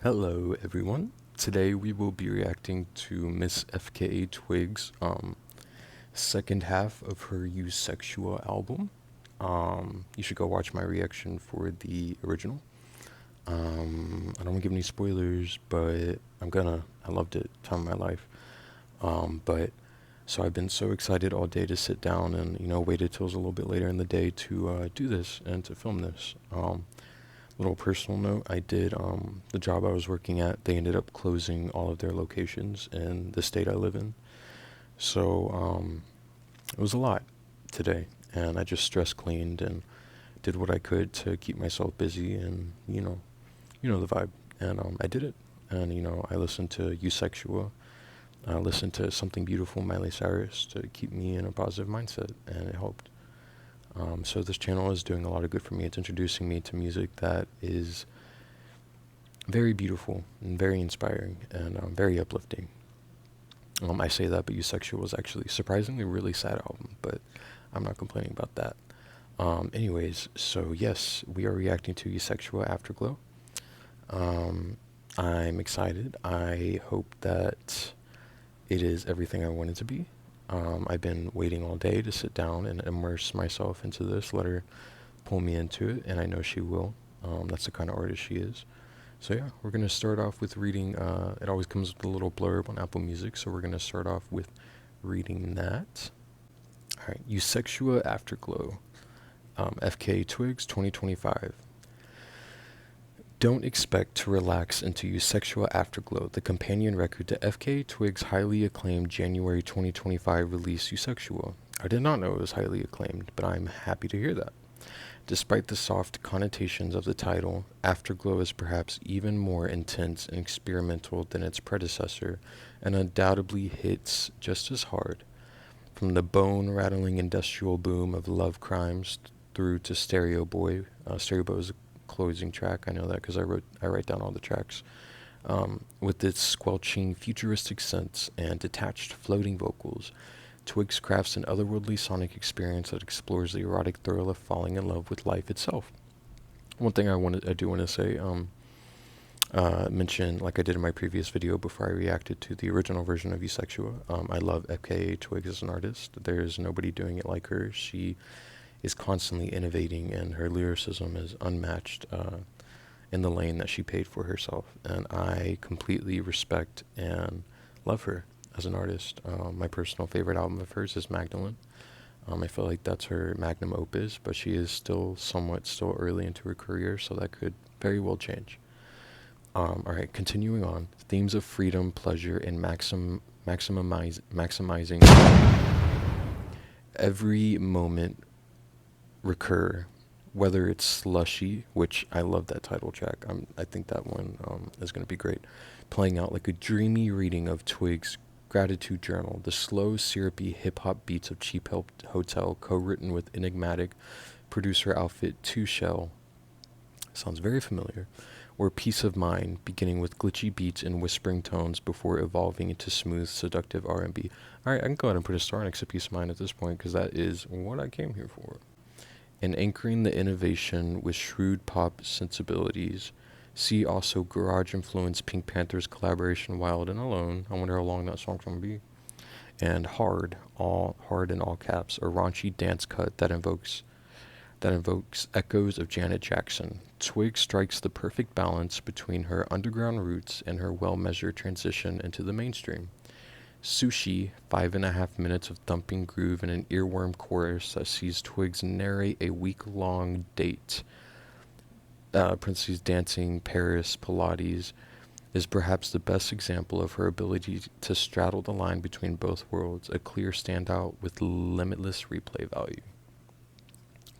Hello, everyone. Today we will be reacting to Miss FKA Twig's second half of her Eusexua album. You should go watch my reaction for the original. I don't want to give any spoilers, but I'm gonna. I loved it. Time of my life. But so I've been so excited all day to sit down and waited till it was a little bit later in the day to do this and to film this. Little personal note, I did the job I was working at, they ended up closing all of their locations in the state I live in. So it was a lot today, and I just stress cleaned and did what I could to keep myself busy, and you know the vibe. And I did it. And I listened to Eusexua. I listened to Something Beautiful, Miley Cyrus, to keep me in a positive mindset, and it helped. So this channel is doing a lot of good for me. It's introducing me to music that is very beautiful and very inspiring and very uplifting. I say that, but Eusexual was actually surprisingly really sad album, but I'm not complaining about that. Anyways, so yes, we are reacting to Eusexua Afterglow. I'm excited. I hope that it is everything I want it to be. I've been waiting all day to sit down and immerse myself into this, let her pull me into it, and I know she will. That's the kind of artist she is. So yeah, we're going to start off with reading, it always comes with a little blurb on Apple Music, so we're going to start off with reading that. Alright, Eusexua Afterglow, FKA Twigs 2025. Don't expect to relax into Eusexua Afterglow, the companion record to FKA Twig's highly acclaimed January 2025 release Eusexua. I did not know it was highly acclaimed, but I'm happy to hear that. Despite the soft connotations of the title, Afterglow is perhaps even more intense and experimental than its predecessor, and undoubtedly hits just as hard. From the bone-rattling industrial boom of Love Crimes through to Stereo Boy. Stereo Boy is a closing track. I know that because I write down all the tracks. With its squelching futuristic synths and detached floating vocals, Twigs crafts an otherworldly sonic experience that explores the erotic thrill of falling in love with life itself. One thing I do want to say, mention, like I did in my previous video before I reacted to the original version of Eusexua, I love FKA Twig as an artist. There's nobody doing it like her. She is constantly innovating, and her lyricism is unmatched in the lane that she paid for herself. And I completely respect and love her as an artist. My personal favorite album of hers is Magdalene. I feel like that's her magnum opus, but she is still early into her career, so that could very well change. Alright, continuing on. Themes of freedom, pleasure, and maximizing every moment recur, whether it's Slushy, which I love that title track. I think that one is going to be great. Playing out like a dreamy reading of Twig's Gratitude Journal, the slow, syrupy hip-hop beats of Cheap Hotel, co-written with enigmatic producer outfit Two Shell. Sounds very familiar. Or Peace of Mind, beginning with glitchy beats and whispering tones before evolving into smooth, seductive R&B. Alright, I can go ahead and put a star next to Peace of Mind at this point, because that is what I came here for. And anchoring the innovation with shrewd pop sensibilities. See also garage-influenced Pink Panther's collaboration Wild and Alone. I wonder how long that song's going to be. And Hard in all caps, a raunchy dance cut that invokes echoes of Janet Jackson. Twig strikes the perfect balance between her underground roots and her well-measured transition into the mainstream. Sushi, 5.5 minutes of thumping groove and an earworm chorus that sees Twigs narrate a week-long date, parentheses dancing, Paris, Pilates, is perhaps the best example of her ability to straddle the line between both worlds, a clear standout with limitless replay value.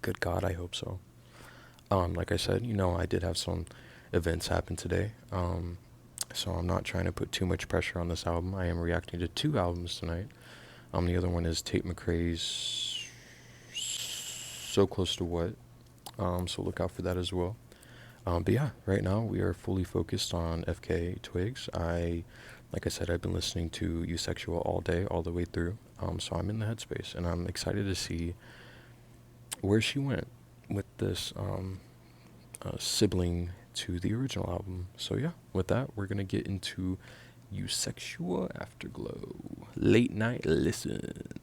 Good God, I hope so. Like I said, I did have some events happen today. So I'm not trying to put too much pressure on this album. I am reacting to 2 albums tonight. The other one is Tate McRae's So Close to What. So look out for that as well. But yeah, right now we are fully focused on FKA Twigs. Like I said, I've been listening to Eusexual all day, all the way through. So I'm in the headspace, and I'm excited to see where she went with this sibling to the original album. So yeah, with that, we're gonna get into Eusexua Afterglow. Late night listen.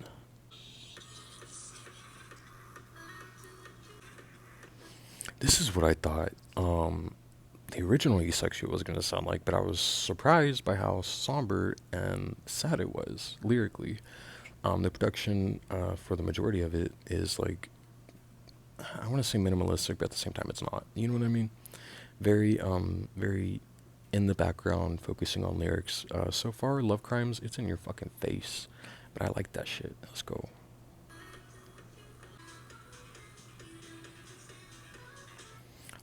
This is what I thought the original Eusexua was gonna sound like, but I was surprised by how somber and sad it was lyrically. The production for the majority of it is like, I want to say minimalistic, but at the same time, it's not. You know what I mean? Very in the background, focusing on lyrics. So far, Love Crimes, it's in your fucking face, but I like that shit. Let's go.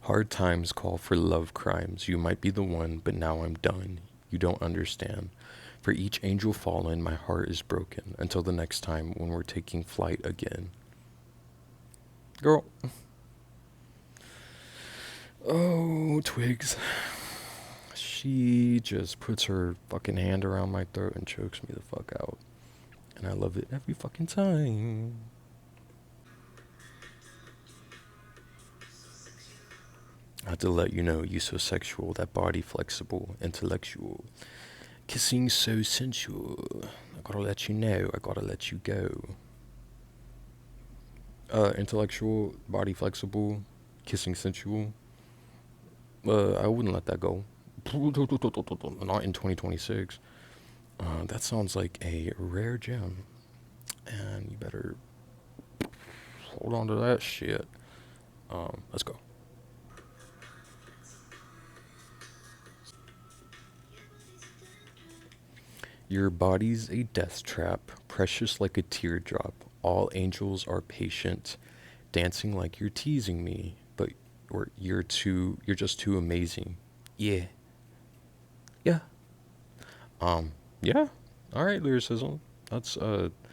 Hard times call for love crimes. You might be the one, but now I'm done. You don't understand. For each angel fallen, my heart is broken. Until the next time when we're taking flight again. Girl. Oh, Twigs. She just puts her fucking hand around my throat and chokes me the fuck out. And I love it every fucking time. I have to let you know, you so sexual, that body flexible, intellectual. Kissing so sensual. I gotta let you know, I gotta let you go. Intellectual, body flexible, kissing sensual. I wouldn't let that go. Not in 2026. That sounds like a rare gem. And you better hold on to that shit. Let's go. Your body's a death trap, precious like a teardrop. All angels are patient, dancing like you're teasing me, but or you're just too amazing. Yeah. Yeah. Um, yeah. All right, lyricism. That's I'm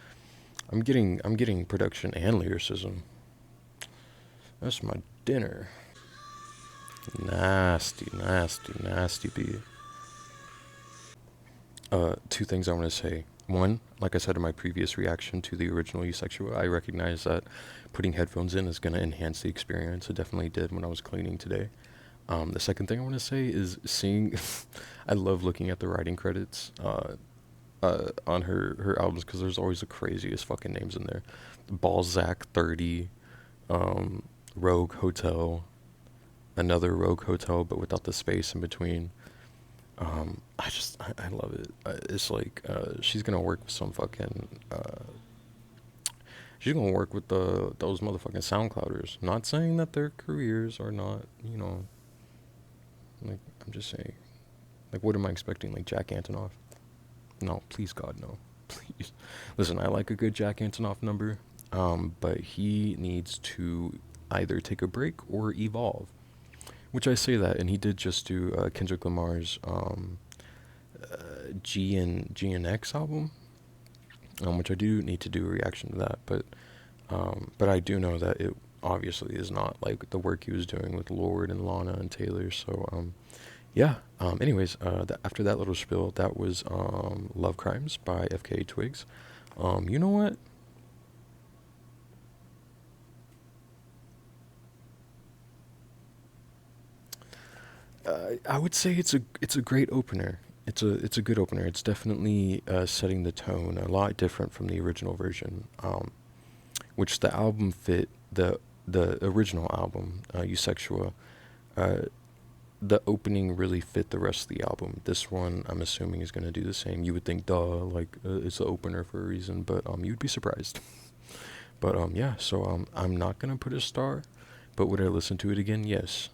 getting production and lyricism. That's my dinner. Nasty, nasty, nasty beat. Two things I want to say. One, like I said in my previous reaction to the original Eusexua, I recognize that putting headphones in is going to enhance the experience. It definitely did when I was cleaning today. The second thing I want to say is seeing. I love looking at the writing credits on her albums because there's always the craziest fucking names in there. Balzac 30, um, Rogue Hotel, another Rogue Hotel, but without the space in between. I love it. It's like she's gonna work with some fucking. She's gonna work with those motherfucking SoundClouders. Not saying that their careers are not, like I'm just saying. Like, what am I expecting? Like Jack Antonoff? No, please God, no, please. Listen, I like a good Jack Antonoff number, but he needs to either take a break or evolve. Which I say that, and he did just do Kendrick Lamar's G and X album, which I do need to do a reaction to that. But I do know that it obviously is not like the work he was doing with Lord and Lana and Taylor. So yeah. Anyways, after that little spiel, that was Love Crimes by FKA Twigs. You know what? I would say it's a great opener. It's a good opener. It's definitely setting the tone a lot different from the original version, which the album fit the original album, Eusexua. Uh, the opening really fit the rest of the album. This one, I'm assuming, is gonna do the same. You would think, duh, like it's the opener for a reason, but you'd be surprised. But yeah. So I'm not gonna put a star, but would I listen to it again? Yes.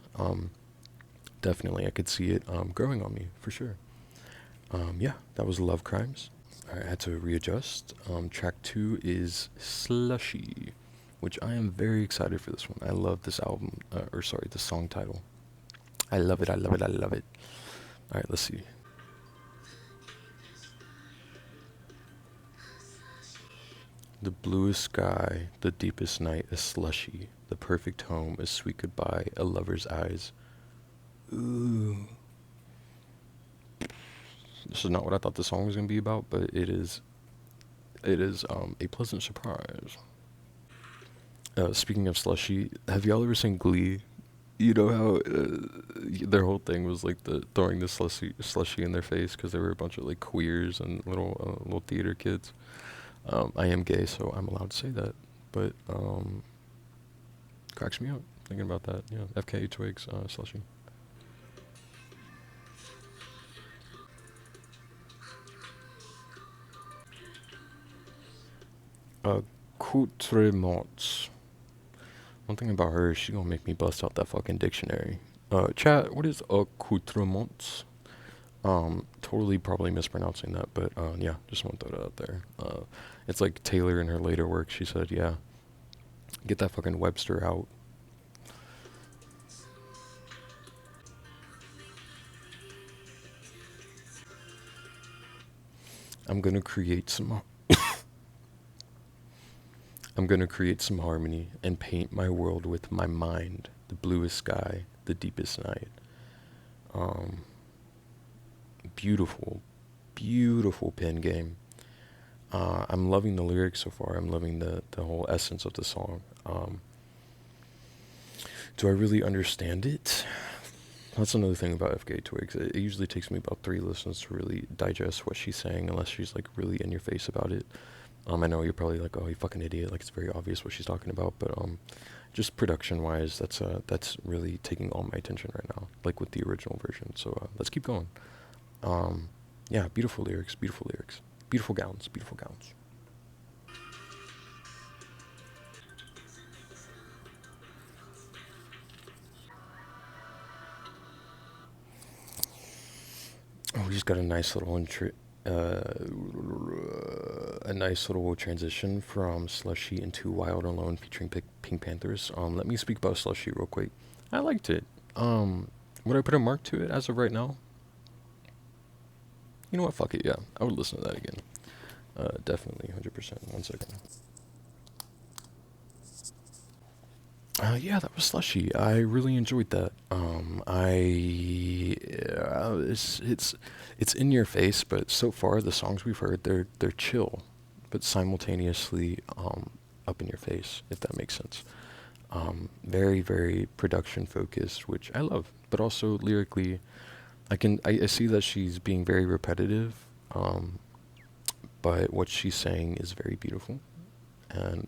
Definitely, I could see it growing on me for sure. Yeah, that was Love Crimes. I had to readjust. Track two is Slushy, which I am very excited for this one. I love this album, or sorry, the song title. I love it, I love it, I love it. Alright, let's see. The bluest sky, the deepest night, a slushy. The perfect home, a sweet goodbye, a lover's eyes. Ooh. This is not what I thought the song was gonna be about, but it is. It is a pleasant surprise. Speaking of slushy, have y'all ever seen Glee? You know how their whole thing was like the throwing the slushy in their face because they were a bunch of like queers and little theater kids. I am gay, so I'm allowed to say that, but cracks me up thinking about that. Yeah, FKA Twigs, slushy. Accoutrements. One thing about her is she gonna make me bust out that fucking dictionary. Chat, what is accoutrements? Totally probably mispronouncing that, but yeah, just want to throw that out there. It's like Taylor in her later work. She said, "Yeah, get that fucking Webster out." I'm gonna create some. I'm gonna create some harmony and paint my world with my mind. The bluest sky, the deepest night. Um, beautiful, beautiful pen game. I'm loving the lyrics so far. I'm loving the whole essence of the song. Do I really understand it? That's another thing about FKA Twigs. It usually takes me about 3 listens to really digest what she's saying, unless she's like really in your face about it. I know you're probably like, "Oh, you fucking idiot!" Like it's very obvious what she's talking about, but just production-wise, that's really taking all my attention right now, like with the original version. So let's keep going. Um, yeah, beautiful lyrics, beautiful lyrics, beautiful gowns, beautiful gowns. Oh, we just got a nice little a nice little transition from Slushy into Wild and Alone featuring Pink Panthers. Let me speak about Slushy real quick. I liked it. Would I put a mark to it as of right now? You know what? Fuck it. Yeah, I would listen to that again. Definitely, 100%. 1 second. Yeah, that was Slushy. I really enjoyed that. It's in your face, but so far the songs we've heard, they're chill, but simultaneously up in your face, if that makes sense. Very very production focused, which I love, but also lyrically, I see that she's being very repetitive, um, but what she's saying is very beautiful and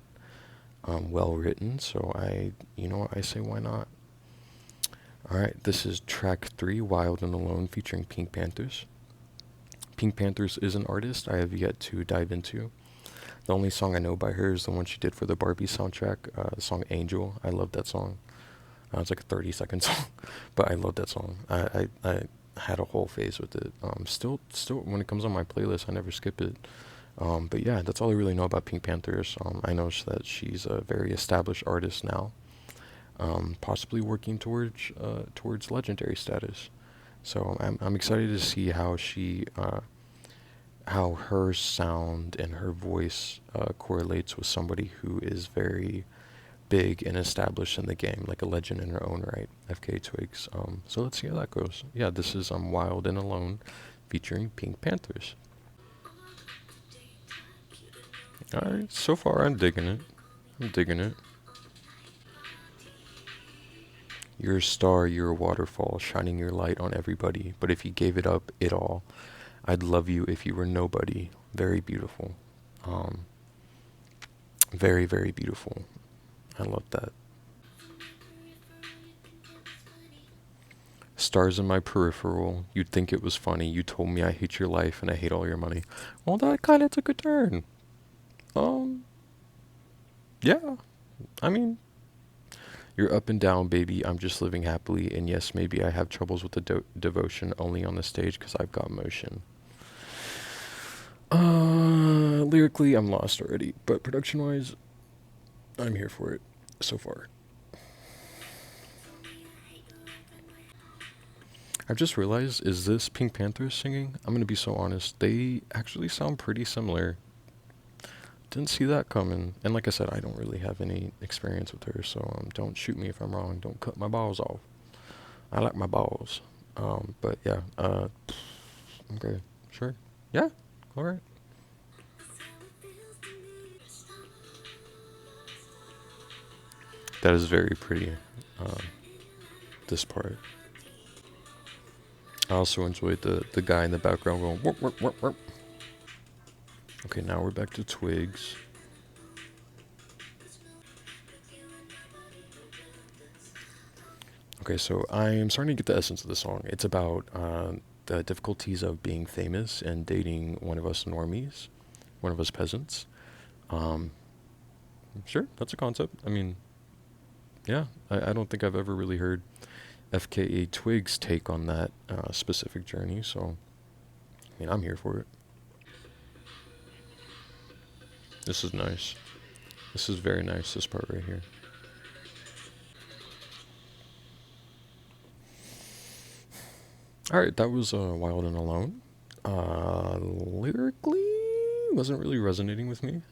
well written. So I say why not? All right, this is track 3, Wild and Alone, featuring Pink Panthers. Pink Panthers is an artist I have yet to dive into. The only song I know by her is the one she did for the Barbie soundtrack, the song Angel. I love that song. It's like a 30-second song, but I love that song. I had a whole phase with it. Still, when it comes on my playlist, I never skip it. But yeah, that's all I really know about Pink Panthers. I know that she's a very established artist now, possibly working towards legendary status. So I'm excited to see how her sound and her voice correlates with somebody who is very big and established in the game, like a legend in her own right, FK Twigs. So let's see how that goes. Yeah, this is Wild and Alone, featuring Pink Panthers. All right, so far I'm digging it. I'm digging it. You're a star, you're a waterfall, shining your light on everybody. But if you gave it up, it all, I'd love you if you were nobody. Very beautiful. Um, very, very beautiful. I love that. Stars in my peripheral. You'd think it was funny. You told me I hate your life and I hate all your money. Well, that kind of took a turn. Um, yeah. I mean, you're up and down, baby. I'm just living happily. And yes, maybe I have troubles with the devotion only on the stage because I've got motion. Lyrically, I'm lost already. But production wise, I'm here for it so far. I've just realized, is this Pink Panthers singing? I'm gonna be so honest. They actually sound pretty similar. Didn't see that coming. And like I said, I don't really have any experience with her, so don't shoot me if I'm wrong. Don't cut my balls off. I like my balls. But yeah, okay, sure. Yeah, alright. That is very pretty. Um, this part. I also enjoyed the guy in the background going whoop, whoop, whoop, whoop. Okay, now we're back to Twigs. Okay, so I am starting to get the essence of the song. It's about the difficulties of being famous and dating one of us normies, one of us peasants. Um, sure, that's a concept. I mean, yeah, I don't think I've ever really heard FKA Twig's take on that specific journey, so I mean, I'm here for it. This is nice. This is very nice, this part right here. Alright, that was Wild and Alone. Lyrically, wasn't really resonating with me.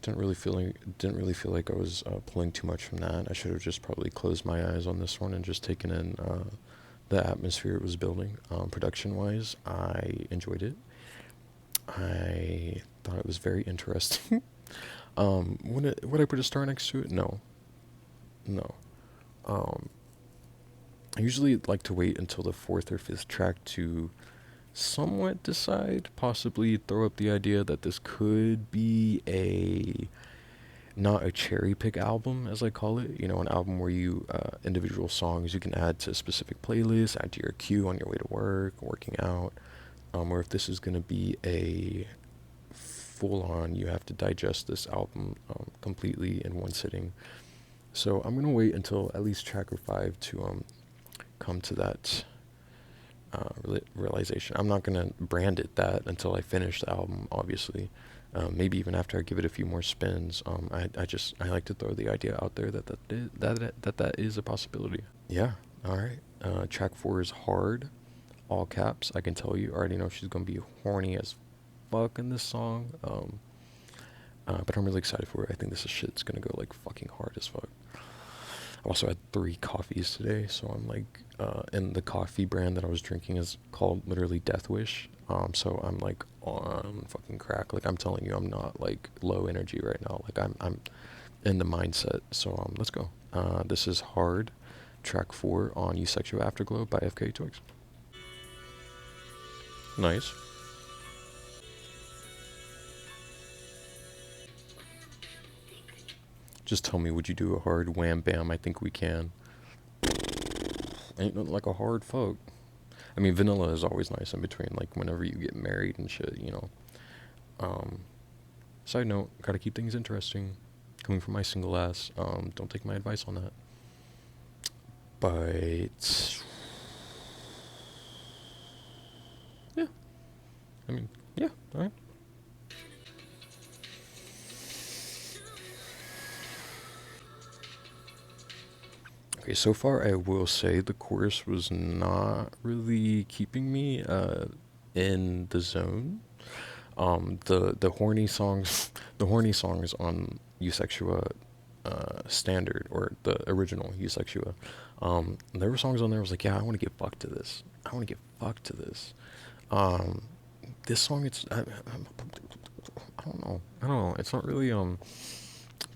Didn't really feel like I was pulling too much from that. I should have just probably closed my eyes on this one and just taken in the atmosphere it was building. Production wise, I enjoyed it. I thought it was very interesting. Would I put a star next to it? No, no. Um, I usually like to wait until the fourth or fifth track to somewhat decide, possibly throw up the idea that this could be a not a cherry pick album, as I call it. You know, an album where you individual songs you can add to specific playlists, add to your queue on your way to work, working out. Or if this is going to be a full on, you have to digest this album completely in one sitting. So I'm going to wait until at least track or five to come to that realization. I'm not going to brand it that until I finish the album, obviously. Maybe even after I give it a few more spins. I like to throw the idea out there that is a possibility. Yeah. All right. Track four is Hard, all caps. I can tell you. I already know she's gonna be horny as fuck in this song. But I'm really excited for it. I think this shit's gonna go like fucking hard as fuck. I also had 3 coffees today, so I'm like, and the coffee brand that I was drinking is called literally Death Wish. So I'm like on fucking crack. Like I'm telling you, I'm not like low energy right now. Like I'm in the mindset. So let's go. This is Hard, track 4 on Eusexua Afterglow by FKA Twigs. Nice. Just tell me, would you do a hard wham bam? I think we can. Ain't nothing like a hard fuck. I mean, vanilla is always nice in between, like whenever you get married and shit, you know. Um, Side note, gotta keep things interesting. Coming from my single ass, don't take my advice on that. But yeah, I mean, yeah, all right. Okay, so far I will say the chorus was not really keeping me in the zone. The horny songs, the horny songs on Eusexua standard or the original Eusexua, there were songs on there I was like, yeah, I want to get fucked to this. I want to get fucked to this. Um, this song, I don't know. I don't know. It's not really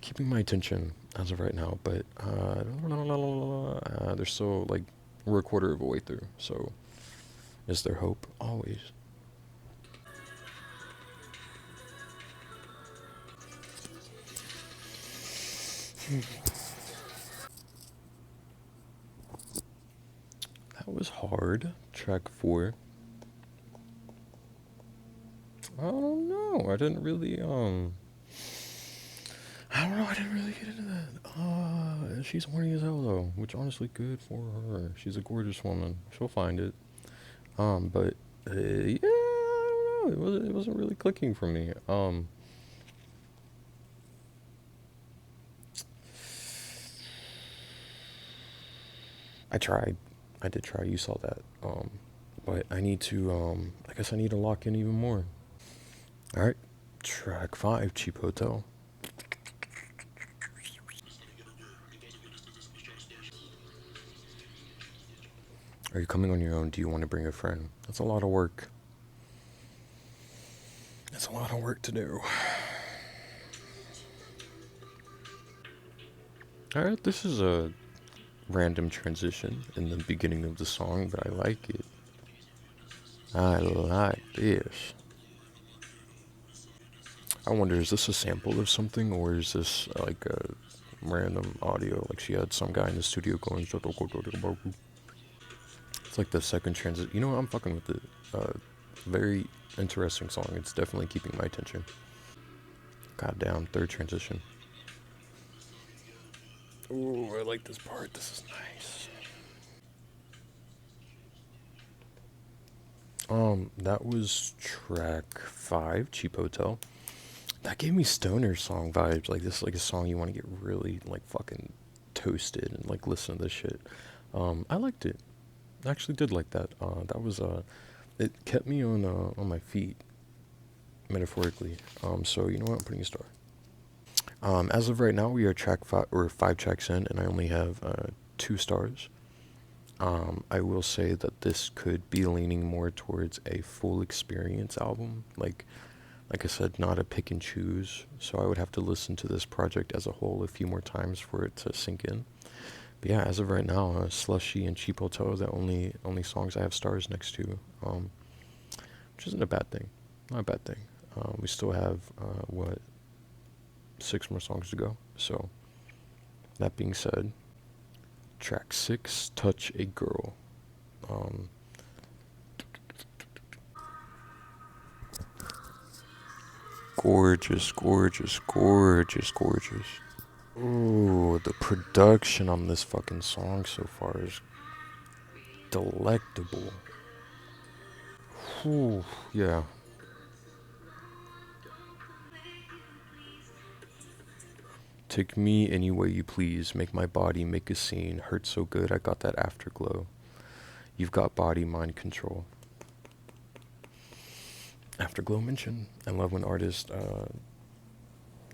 keeping my attention as of right now, but they're still like we're a quarter of a way through. So is there hope? Always. That was hard. Track 4. I don't know. I don't know. I didn't really get into that. She's horny as hell though, which honestly good for her. She's a gorgeous woman. She'll find it. But yeah, I don't know. It wasn't really clicking for me. I tried. I did try. You saw that. But I need to. I guess I need to lock in even more. All right. Track 5, Cheap Hotel. Are you coming on your own? Do you want to bring a friend? That's a lot of work. That's a lot of work to do. All right. This is a random transition in the beginning of the song, but I like it. I like this. I wonder, is this a sample of something, or is this like a random audio? Like she had some guy in the studio going. It's like the second transit. You know what? I'm fucking with it. Very interesting song. It's definitely keeping my attention. Goddamn, third transition. Ooh, I like this part. This is nice. That was track 5, Cheap Hotel. That gave me stoner song vibes. Like this is like a song you want to get really like fucking toasted and like listen to this shit. I liked it. I actually did like that. That was it kept me on my feet metaphorically. So you know what? I'm putting a star. As of right now, we are track 5 or 5 tracks in, and I only have 2 stars. I will say that this could be leaning more towards a full experience album. Like I said, not a pick and choose. So I would have to listen to this project as a whole a few more times for it to sink in. But yeah, as of right now, Slushy and Cheap Hotel are the only songs I have stars next to, which isn't a bad thing. Not a bad thing. We still have what 6 more songs to go. So that being said, track 6, Touch a Girl. Um, Gorgeous, gorgeous, gorgeous, gorgeous. Ooh, the production on this fucking song so far is delectable. Whew, yeah. Take me any way you please, make my body make a scene. Hurt so good, I got that afterglow. You've got body mind control. Afterglow mention. I love when artists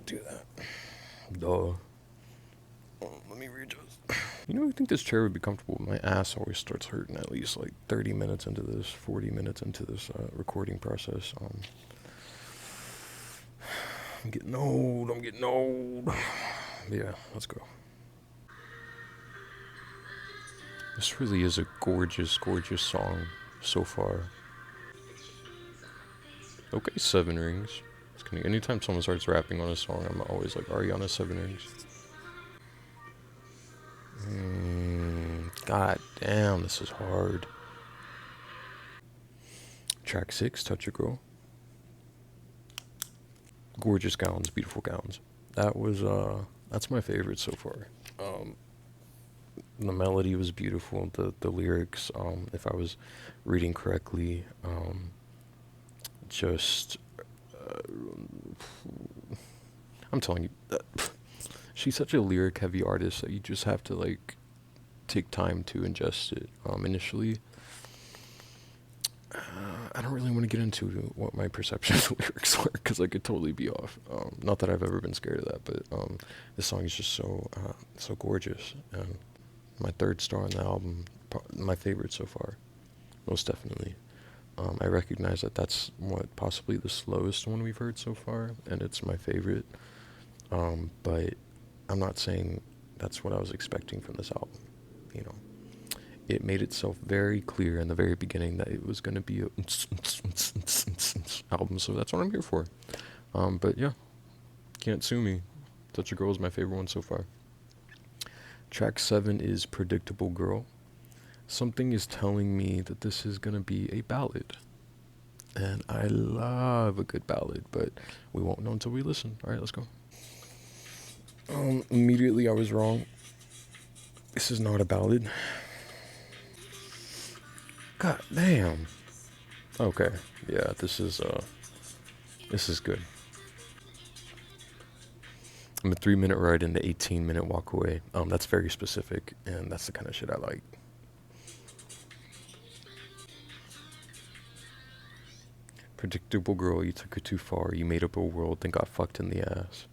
do that. Duh. Let me readjust. You know, I think this chair would be comfortable. My ass always starts hurting at least like 30 minutes into this, 40 minutes into this recording process. I'm getting old. I'm getting old. Yeah, let's go. This really is a gorgeous, gorgeous song so far. Okay, 7 rings. Anytime someone starts rapping on a song, I'm always like, Ariana 7 rings. God damn, this is hard. Track 6, Touch a Girl. Gorgeous gowns, beautiful gowns. That's my favorite so far. The melody was beautiful. The lyrics, if I was reading correctly, just, uh, I'm telling you, she's such a lyric heavy artist that you just have to like take time to ingest it. Initially, I don't really want to get into what my perception of the lyrics are because I could totally be off. Not that I've ever been scared of that, but this song is just so gorgeous. And my 3rd star on the album, my favorite so far, most definitely. I recognize that that's what possibly the slowest one we've heard so far, and it's my favorite. But I'm not saying that's what I was expecting from this album. You know, it made itself very clear in the very beginning that it was going to be a album, so that's what I'm here for. But yeah, can't sue me. Touch a Girl is my favorite one so far. Track 7 is Predictable Girl. Something is telling me that this is going to be a ballad. And I love a good ballad, but we won't know until we listen. Alright, let's go. Immediately I was wrong. This is not a ballad. God damn. Okay, yeah, this is good. I'm a 3-minute ride and the 18-minute walk away. That's very specific, and that's the kind of shit I like. Predictable girl, you took it too far. You made up a world, then got fucked in the ass.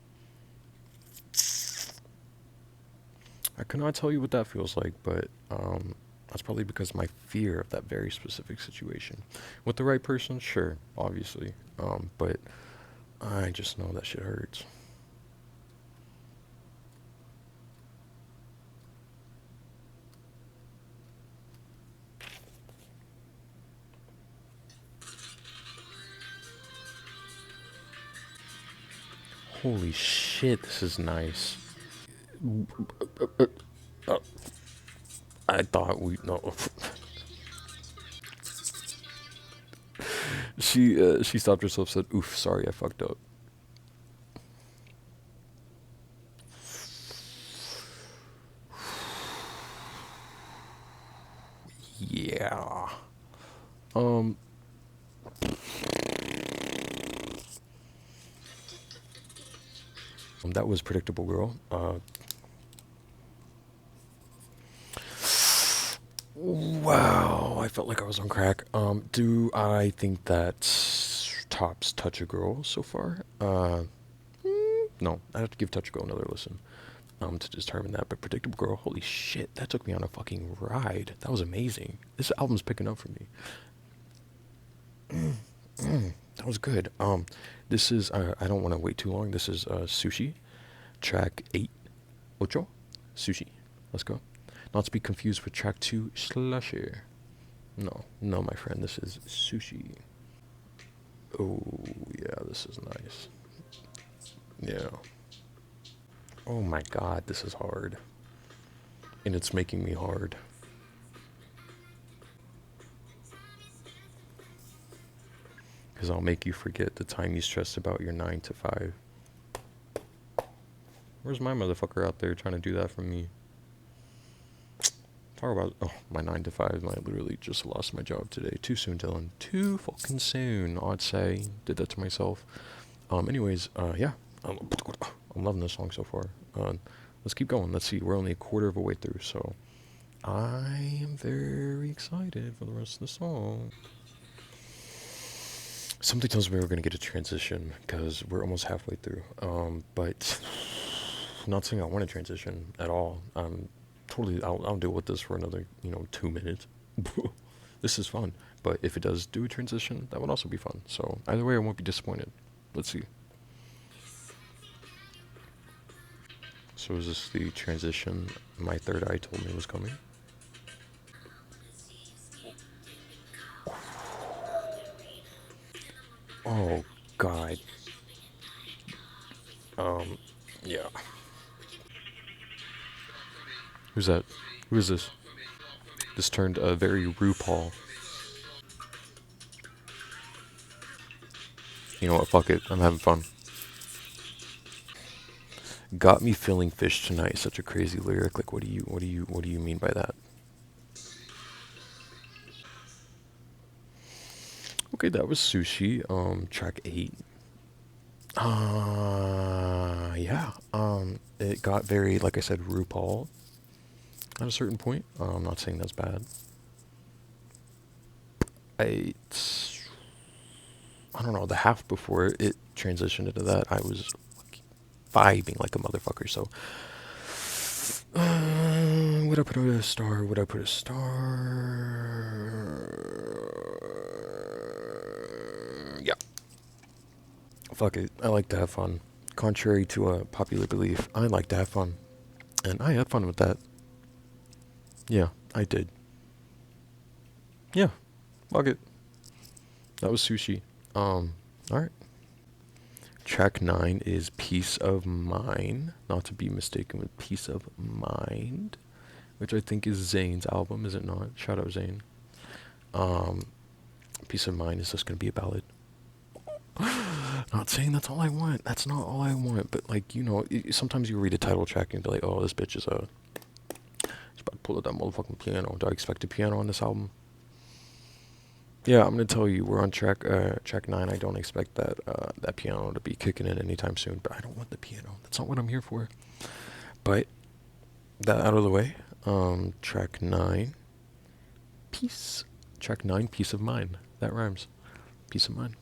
I cannot tell you what that feels like, but that's probably because of my fear of that very specific situation. With the right person, sure, obviously. But I just know that shit hurts. Holy shit, this is nice. I thought we no. She stopped herself, said, "Oof, sorry, I fucked up." Yeah. Um. That was predictable, girl. Wow, I felt like I was on crack. Do I think that tops Touch a Girl so far? No, I have to give Touch a Girl another listen. To determine that. But Predictable Girl, holy shit, that took me on a fucking ride. That was amazing. This album's picking up for me. That was good. This is I don't want to wait too long. This is Sushi, track 8, Ocho, Sushi. Let's go. Not to be confused with track 2, Slushy. No, no, my friend, this is Sushi. Oh, yeah, this is nice. Yeah. Oh my god, this is hard. And it's making me hard. Because I'll make you forget the time you stressed about your 9 to 5. Where's my motherfucker out there trying to do that for me? Talk about, oh, my 9 to 5. I literally just lost my job today. Too soon, Dylan. Too fucking soon, I'd say. Did that to myself. Anyways, yeah. I'm loving this song so far. Let's keep going. Let's see. We're only a quarter of a way through, so I am very excited for the rest of the song. Something tells me we're gonna get a transition because we're almost halfway through. But not saying I want a transition at all. Totally, I'll deal with this for another 2 minutes. This is fun. But if it does do a transition, that would also be fun. So either way, I won't be disappointed. Let's see. So is this the transition my third eye told me was coming? Oh, God. Yeah. Who's that? Who is this? This turned very RuPaul. You know what? Fuck it. I'm having fun. Got me feeling fish tonight. Such a crazy lyric. Like, what do you mean by that? Okay, that was Sushi. Track 8. Yeah. It got very, like I said, RuPaul at a certain point. I'm not saying that's bad. I don't know. The half before it transitioned into that, I was like, vibing like a motherfucker. So, would I put a star? Would I put a star? Yeah. Fuck it. I like to have fun. Contrary to a popular belief, I like to have fun. And I had fun with that. Yeah, I did. Yeah, fuck it. That was Sushi. Alright. Track 9 is Peace of Mind. Not to be mistaken with Peace of Mind, which I think is Zayn's album, is it not? Shout out Zayn. Peace of Mind is just gonna be a ballad. Not saying that's all I want. That's not all I want. But like, sometimes you read a title track and be like, oh, this bitch is she's about to pull out that motherfucking piano. Do I expect a piano on this album? Yeah, I'm gonna tell you, we're on track 9. I don't expect that piano to be kicking in anytime soon. But I don't want the piano. That's not what I'm here for. But that out of the way. Track 9, peace. Track 9, Peace of Mind. That rhymes. Peace of Mind.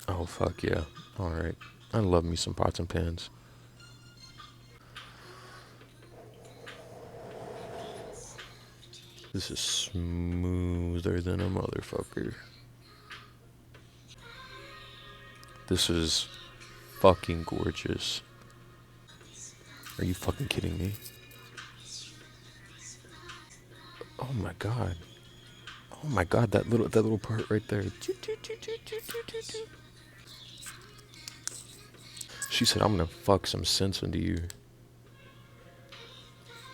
Oh, fuck yeah. Alright. I love me some pots and pans. This is smoother than a motherfucker. This is fucking gorgeous. Are you fucking kidding me? Oh my god. Oh my god, that little part right there. She said, I'm gonna fuck some sense into you.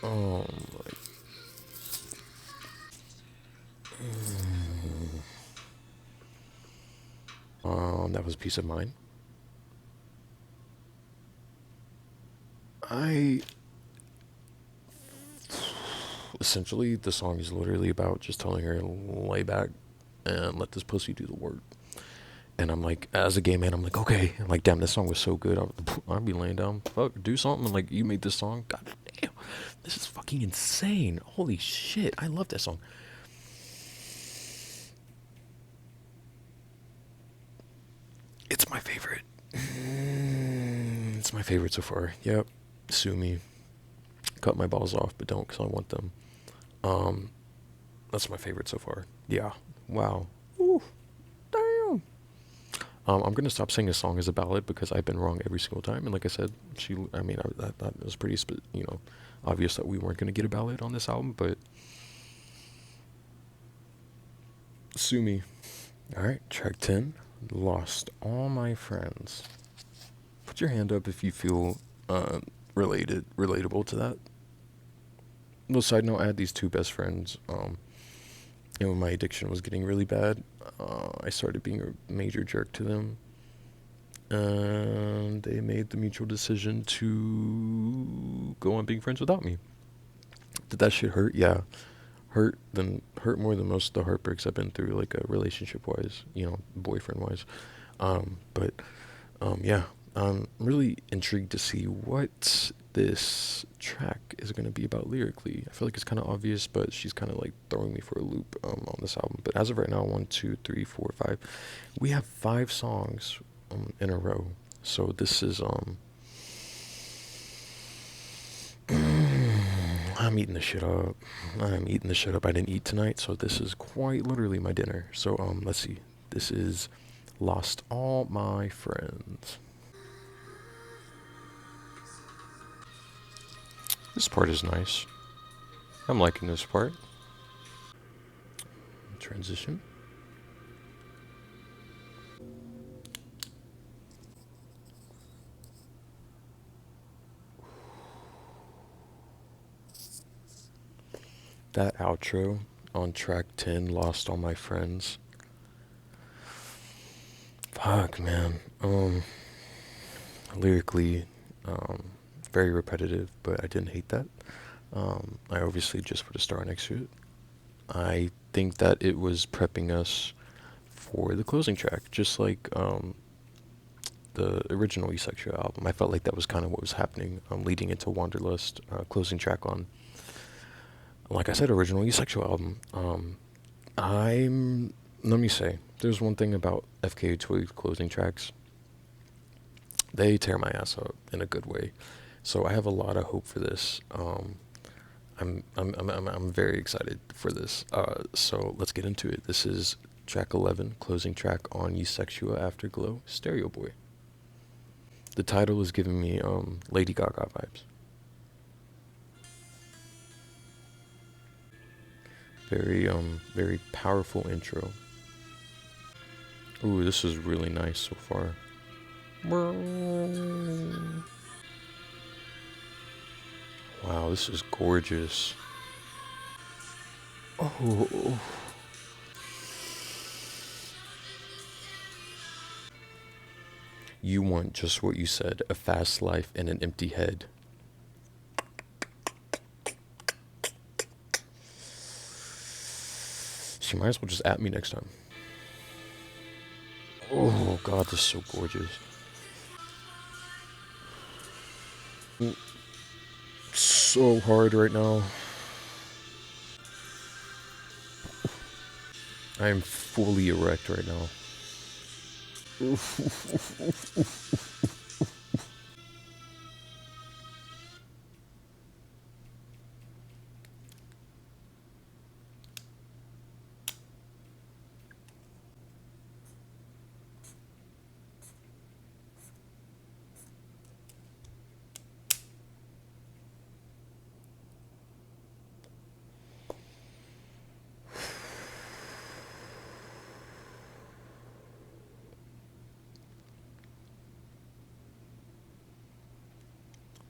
Oh, that was Peace of Mind. I essentially, the song is literally about just telling her lay back and let this pussy do the work. And I'm like, as a gay man, I'm like, okay. I'm like, damn, this song was so good. I'd be laying down, fuck, do something. I'm like, you made this song. God damn, this is fucking insane. Holy shit, I love that song. It's my favorite. It's my favorite so far. Yep. Sue me. Cut my balls off, but don't, because I want them. Um, that's my favorite so far. Yeah. Wow. Ooh, damn. I'm gonna stop saying a song is a ballad because I've been wrong every single time. And like I said, I mean, that was pretty, obvious that we weren't gonna get a ballad on this album. But sue me. All right, track 10. Lost all my friends. Put your hand up if you feel relatable to that. Little side note: I had these two best friends. When my addiction was getting really bad, I started being a major jerk to them, and they made the mutual decision to go on being friends without me. Did that shit hurt? Yeah, hurt more than most of the heartbreaks I've been through, like relationship wise, boyfriend wise. But yeah, I'm really intrigued to see what this track is going to be about lyrically. I feel like it's kind of obvious, but she's kind of like throwing me for a loop on this album. But as of right now, 1, 2, 3, 4, 5, we have 5 songs in a row. So this is I'm eating this shit up. I'm eating this shit up. I didn't eat tonight, so this is quite literally my dinner. So let's see. This is Lost All My Friends. This part is nice. I'm liking this part. Transition. That outro on track 10, Lost All My Friends. Fuck, man. Lyrically, very repetitive, but I didn't hate that. I obviously just put a star next to it. I think that it was prepping us for the closing track, just like the original Eusexua album. I felt like that was kind of what was happening, leading into Wanderlust, closing track on, like I said, original Eusexua album. Let me say, there's one thing about FKA Twig closing tracks. They tear my ass up in a good way. So I have a lot of hope for this. I'm very excited for this. So let's get into it. This is track 11, closing track on Eusexua Afterglow, Stereo Boy. The title is giving me Lady Gaga vibes. Very powerful intro. Ooh, this is really nice so far. Wow, this is gorgeous. Oh. You want just what you said, a fast life and an empty head. She might as well just at me next time. Oh god, this is so gorgeous. So hard right now. I am fully erect right now.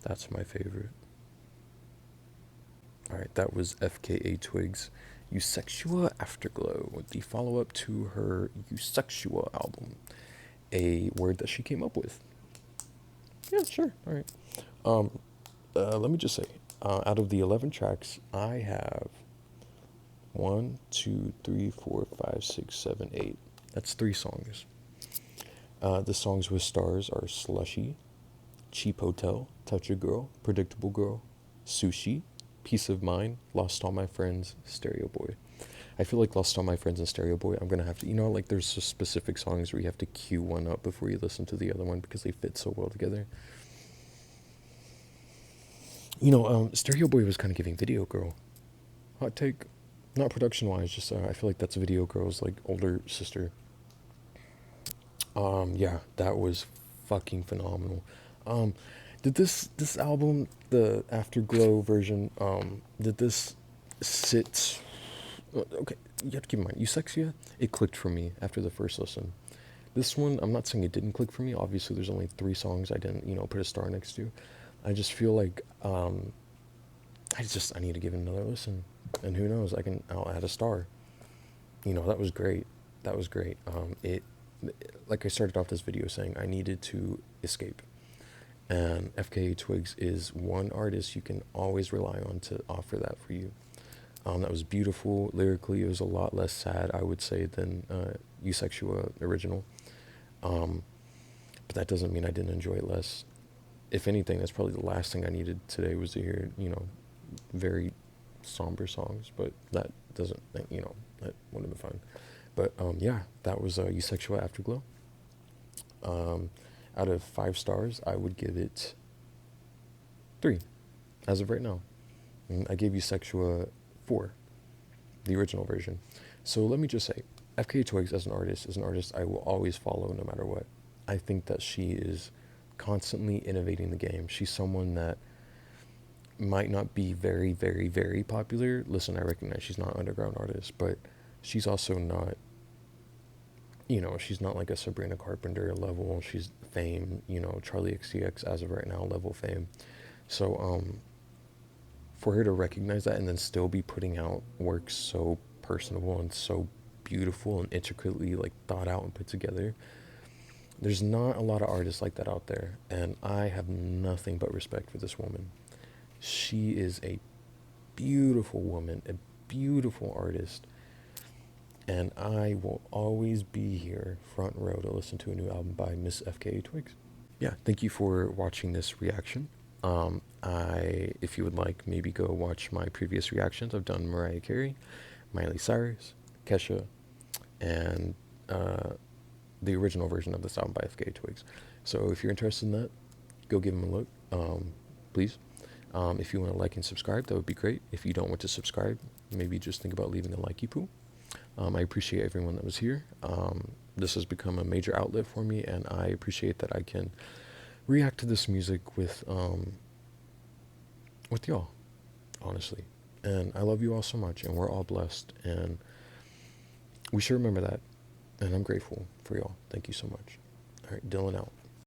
That's my favorite. Alright, that was FKA Twig's Eusexua Afterglow, the follow up to her Eusexua album, a word that she came up with. Yeah, sure. Alright. Let me just say, out of the 11 tracks, I have 1, 2, 3, 4, 5, 6, 7, 8. That's 3 songs. The songs with stars are Slushy, Cheap Hotel, Touch a Girl, Predictable Girl, Sushi, Peace of Mind, Lost All My Friends, Stereo Boy. I feel like Lost All My Friends and Stereo Boy, I'm gonna have to, like there's just specific songs where you have to cue one up before you listen to the other one because they fit so well together. Stereo Boy was kind of giving Video Girl. Hot take. Not production wise, just I feel like that's Video Girl's like older sister. Yeah, that was fucking phenomenal. Did this album, the Afterglow version, did this sit? Okay, you have to keep in mind, Eusexia, it clicked for me after the first listen. This one, I'm not saying it didn't click for me. Obviously, there's only 3 songs I didn't, put a star next to. I just feel like I need to give it another listen, and who knows, I'll add a star. That was great. That was great. It like I started off this video saying, I needed to escape. And FKA Twigs is one artist you can always rely on to offer that for you. That was beautiful. Lyrically, it was a lot less sad, I would say, than Eusexua original. But that doesn't mean I didn't enjoy it less. If anything, that's probably the last thing I needed today was to hear, very somber songs. But that doesn't, that would have been fun. But yeah, that was Eusexua Afterglow. Out of 5 stars, I would give it 3, as of right now. I gave Eusexua 4, the original version. So let me just say, FKA Twigs as an artist is an artist I will always follow no matter what. I think that she is constantly innovating the game. She's someone that might not be very, very, very popular. Listen, I recognize she's not an underground artist, but she's also not, she's not like a Sabrina Carpenter level. She's fame, Charlie XCX as of right now level fame. So, for her to recognize that and then still be putting out work so personable and so beautiful and intricately like thought out and put together, there's not a lot of artists like that out there, and I have nothing but respect for this woman. She is a beautiful woman, a beautiful artist, and I will always be here front row to listen to a new album by Miss FKA Twigs. Yeah, thank you for watching this reaction. If you would like, maybe go watch my previous reactions. I've done Mariah Carey, Miley Cyrus, Kesha, and the original version of this album by FKA Twigs. So if you're interested in that, go give them a look, please. If you want to like and subscribe, that would be great. If you don't want to subscribe, maybe just think about leaving a likey poo. I appreciate everyone that was here. This has become a major outlet for me, and I appreciate that I can react to this music with y'all, honestly. And I love you all so much, and we're all blessed, and we should remember that. And I'm grateful for y'all. Thank you so much. All right, Dylan out.